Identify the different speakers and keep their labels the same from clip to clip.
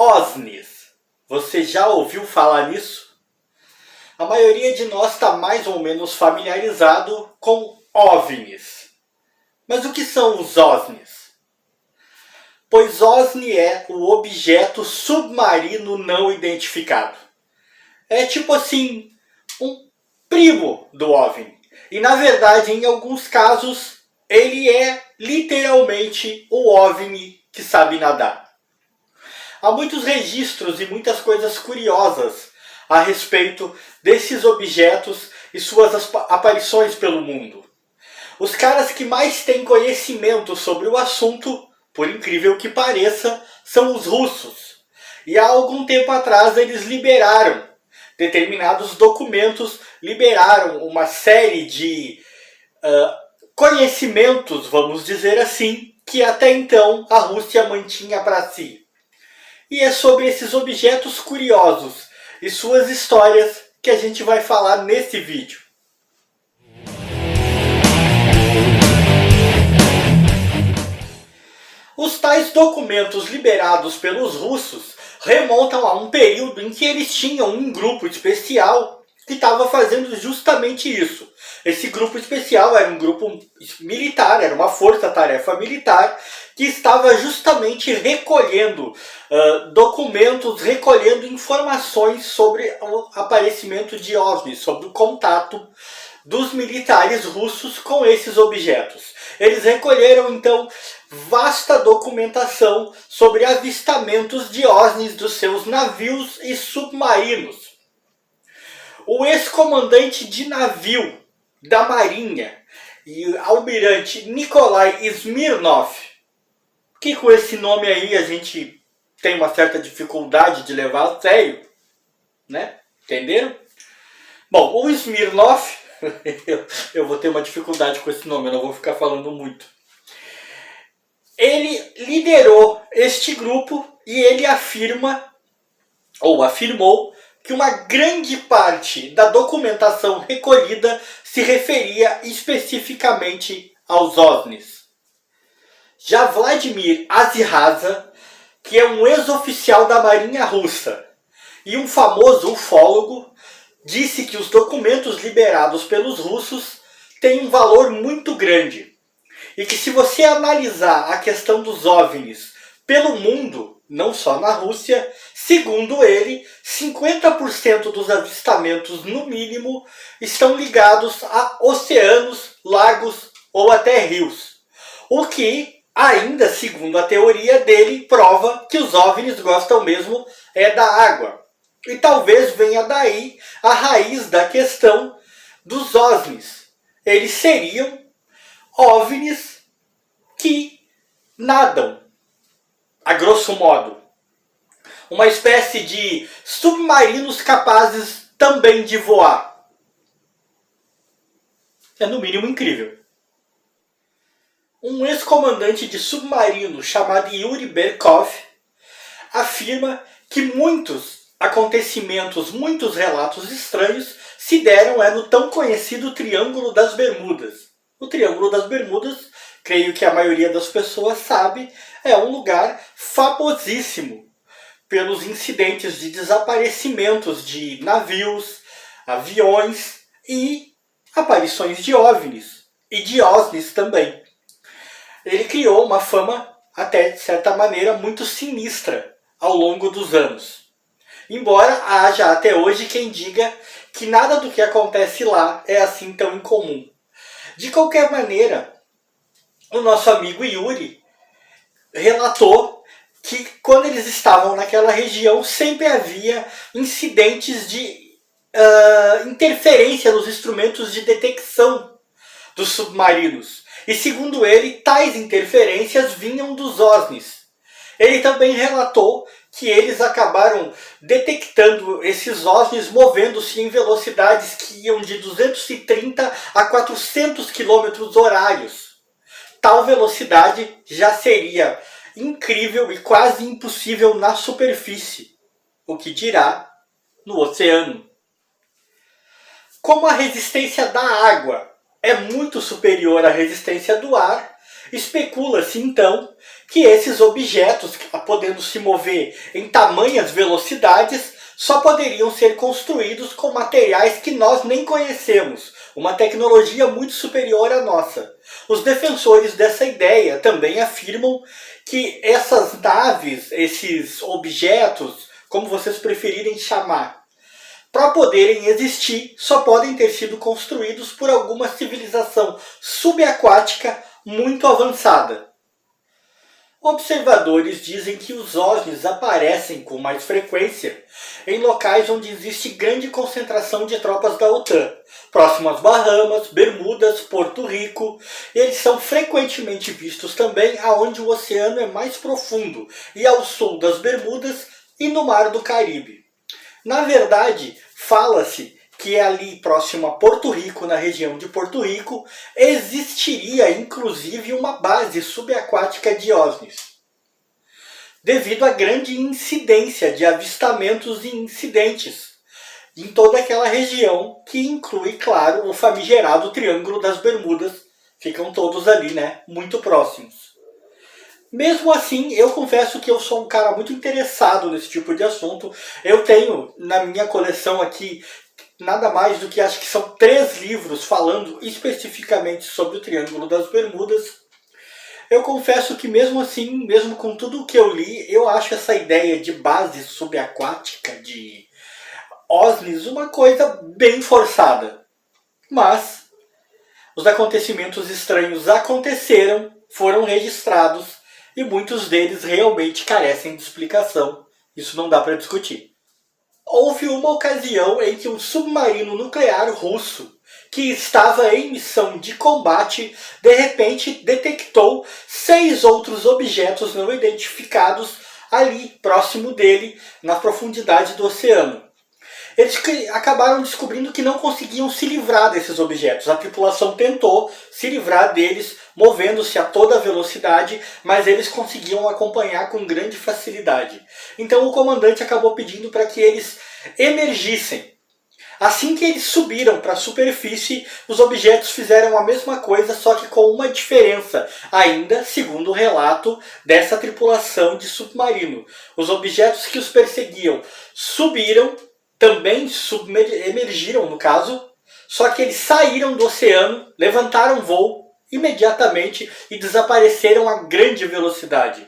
Speaker 1: OSNIs. Você já ouviu falar nisso? A maioria de nós está mais ou menos familiarizado com OVNIs. Mas o que são os OSNIs? Pois OSNI é o objeto submarino não identificado. É tipo assim, um primo do OVNI. E na verdade, em alguns casos, ele é literalmente o OVNI que sabe nadar. Há muitos registros e muitas coisas curiosas a respeito desses objetos e suas aparições pelo mundo. Os caras que mais têm conhecimento sobre o assunto, por incrível que pareça, são os russos. E há algum tempo atrás eles liberaram determinados documentos, liberaram uma série de conhecimentos, vamos dizer assim, que até então a Rússia mantinha para si. E é sobre esses objetos curiosos e suas histórias que a gente vai falar nesse vídeo. Os tais documentos liberados pelos russos remontam a um período em que eles tinham um grupo especial que estava fazendo justamente isso. Esse grupo especial era um grupo militar, era uma força-tarefa militar que estava justamente recolhendo documentos, recolhendo informações sobre o aparecimento de OVNIs, sobre o contato dos militares russos com esses objetos. Eles recolheram então vasta documentação sobre avistamentos de OVNIs dos seus navios e submarinos. O ex-comandante de navio da Marinha e almirante Nikolai Smirnov, que com esse nome aí a gente tem uma certa dificuldade de levar a sério, né? Entenderam? Bom, o Smirnov, eu vou ter uma dificuldade com esse nome, eu não vou ficar falando muito. Ele liderou este grupo e ele afirma, ou afirmou, que uma grande parte da documentação recolhida se referia especificamente aos OVNIs. Já Vladimir Aziraza, que é um ex-oficial da Marinha Russa e um famoso ufólogo, disse que os documentos liberados pelos russos têm um valor muito grande e que se você analisar a questão dos OVNIs pelo mundo, não só na Rússia, segundo ele, 50% dos avistamentos, no mínimo, estão ligados a oceanos, lagos ou até rios. O que, ainda segundo a teoria dele, prova que os OVNIs gostam mesmo da água. E talvez venha daí a raiz da questão dos OSNIs. Eles seriam OVNIs que nadam, a grosso modo. Uma espécie de submarinos capazes também de voar. É no mínimo incrível. Um ex-comandante de submarino chamado Yuri Berkov afirma que muitos acontecimentos, muitos relatos estranhos se deram no tão conhecido Triângulo das Bermudas. O Triângulo das Bermudas, creio que a maioria das pessoas sabe, é um lugar famosíssimo pelos incidentes de desaparecimentos de navios, aviões e aparições de OVNIs e de OSNIs também. Ele criou uma fama, até de certa maneira, muito sinistra ao longo dos anos. Embora haja até hoje quem diga que nada do que acontece lá é assim tão incomum. De qualquer maneira, o nosso amigo Yuri relatou que quando eles estavam naquela região sempre havia incidentes de interferência nos instrumentos de detecção dos submarinos. E segundo ele, tais interferências vinham dos OSNIs. Ele também relatou que eles acabaram detectando esses OSNIs movendo-se em velocidades que iam de 230 a 400 km horários. Tal velocidade já seria incrível e quase impossível na superfície, o que dirá no oceano. Como a resistência da água é muito superior à resistência do ar, Especula-se então que esses objetos, podendo se mover em tamanhas velocidades, só poderiam ser construídos com materiais que nós nem conhecemos, uma tecnologia muito superior à nossa. Os defensores dessa ideia também afirmam que essas naves, esses objetos, como vocês preferirem chamar, para poderem existir, só podem ter sido construídos por alguma civilização subaquática muito avançada. Observadores dizem que os OVNIs aparecem com mais frequência em locais onde existe grande concentração de tropas da OTAN, próximo às Bahamas, Bermudas, Porto Rico. Eles são frequentemente vistos também aonde o oceano é mais profundo e ao sul das Bermudas e no Mar do Caribe. Na verdade, fala-se que ali próximo a Porto Rico, na região de Porto Rico, existiria inclusive uma base subaquática de OVNIs, devido à grande incidência de avistamentos e incidentes em toda aquela região, que inclui, claro, o famigerado Triângulo das Bermudas. Ficam todos ali, né, muito próximos. Mesmo assim, eu confesso que eu sou um cara muito interessado nesse tipo de assunto. Eu tenho na minha coleção aqui nada mais do que, acho que são 3 livros falando especificamente sobre o Triângulo das Bermudas. Eu confesso que mesmo assim, mesmo com tudo o que eu li, eu acho essa ideia de base subaquática, de OVNIs, uma coisa bem forçada. Mas os acontecimentos estranhos aconteceram, foram registrados, e muitos deles realmente carecem de explicação. Isso não dá para discutir. Houve uma ocasião em que um submarino nuclear russo, que estava em missão de combate, de repente detectou 6 outros objetos não identificados ali, próximo dele, na profundidade do oceano. Eles acabaram descobrindo que não conseguiam se livrar desses objetos. A tripulação tentou se livrar deles, movendo-se a toda velocidade, mas eles conseguiam acompanhar com grande facilidade. Então o comandante acabou pedindo para que eles emergissem. Assim que eles subiram para a superfície, os objetos fizeram a mesma coisa, só que com uma diferença, ainda segundo o relato dessa tripulação de submarino. Os objetos que os perseguiam subiram, também emergiram no caso, só que eles saíram do oceano, levantaram voo imediatamente e desapareceram a grande velocidade.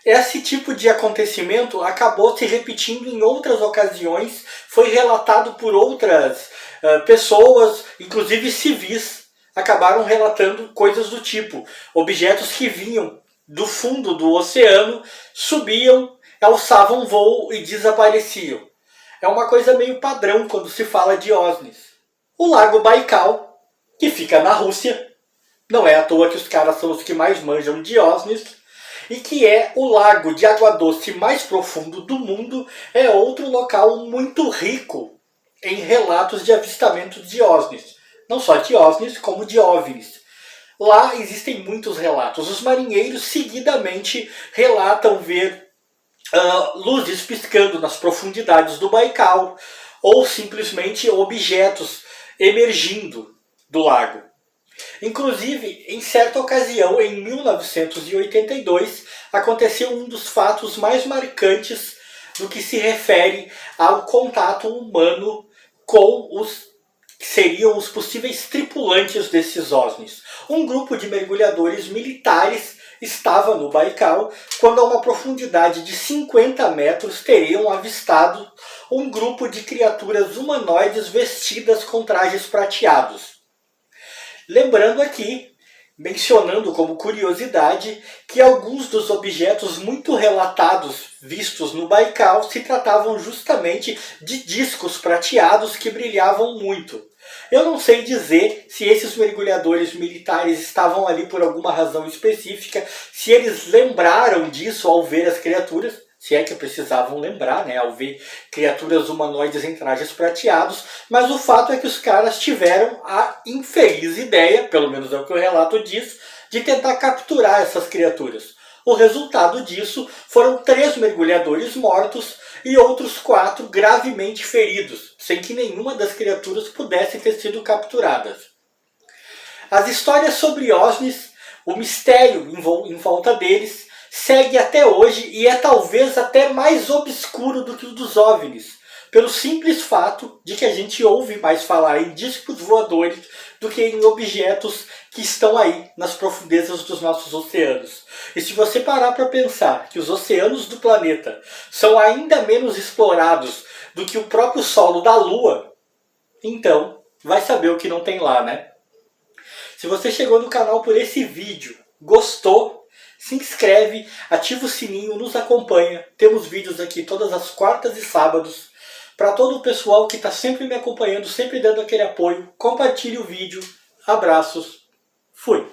Speaker 1: Esse tipo de acontecimento acabou se repetindo em outras ocasiões, foi relatado por outras pessoas, inclusive civis, acabaram relatando coisas do tipo. Objetos que vinham do fundo do oceano, subiam, alçavam voo e desapareciam. É uma coisa meio padrão quando se fala de OVNIs. O Lago Baikal, que fica na Rússia, não é à toa que os caras são os que mais manjam de OVNIs, e que é o lago de água doce mais profundo do mundo, é outro local muito rico em relatos de avistamentos de OVNIs. Não só de OVNIs, como de OVNIs. Lá existem muitos relatos. Os marinheiros seguidamente relatam ver luzes piscando nas profundidades do Baikal, ou simplesmente objetos emergindo do lago. Inclusive, em certa ocasião, em 1982, aconteceu um dos fatos mais marcantes no que se refere ao contato humano com os que seriam os possíveis tripulantes desses OVNIs. Um grupo de mergulhadores militares estava no Baikal quando, a uma profundidade de 50 metros, teriam avistado um grupo de criaturas humanoides vestidas com trajes prateados. Lembrando aqui, mencionando como curiosidade, que alguns dos objetos muito relatados vistos no Baikal se tratavam justamente de discos prateados que brilhavam muito. Eu não sei dizer se esses mergulhadores militares estavam ali por alguma razão específica, se eles lembraram disso ao ver as criaturas, se é que precisavam lembrar, né, ao ver criaturas humanoides em trajes prateados, mas o fato é que os caras tiveram a infeliz ideia, pelo menos é o que o relato diz, de tentar capturar essas criaturas. O resultado disso foram 3 mergulhadores mortos e outros 4 gravemente feridos, sem que nenhuma das criaturas pudesse ter sido capturadas. As histórias sobre OVNIs O mistério em volta deles segue até hoje e é talvez até mais obscuro do que o dos OVNIs, pelo simples fato de que a gente ouve mais falar em discos voadores do que em objetos que estão aí nas profundezas dos nossos oceanos. E se você parar para pensar que os oceanos do planeta são ainda menos explorados do que o próprio solo da Lua, então vai saber o que não tem lá, né? Se você chegou no canal por esse vídeo, gostou, se inscreve, ativa o sininho, nos acompanha. Temos vídeos aqui todas as quartas e sábados. Para todo o pessoal que está sempre me acompanhando, sempre dando aquele apoio, compartilhe o vídeo. Abraços. Fui.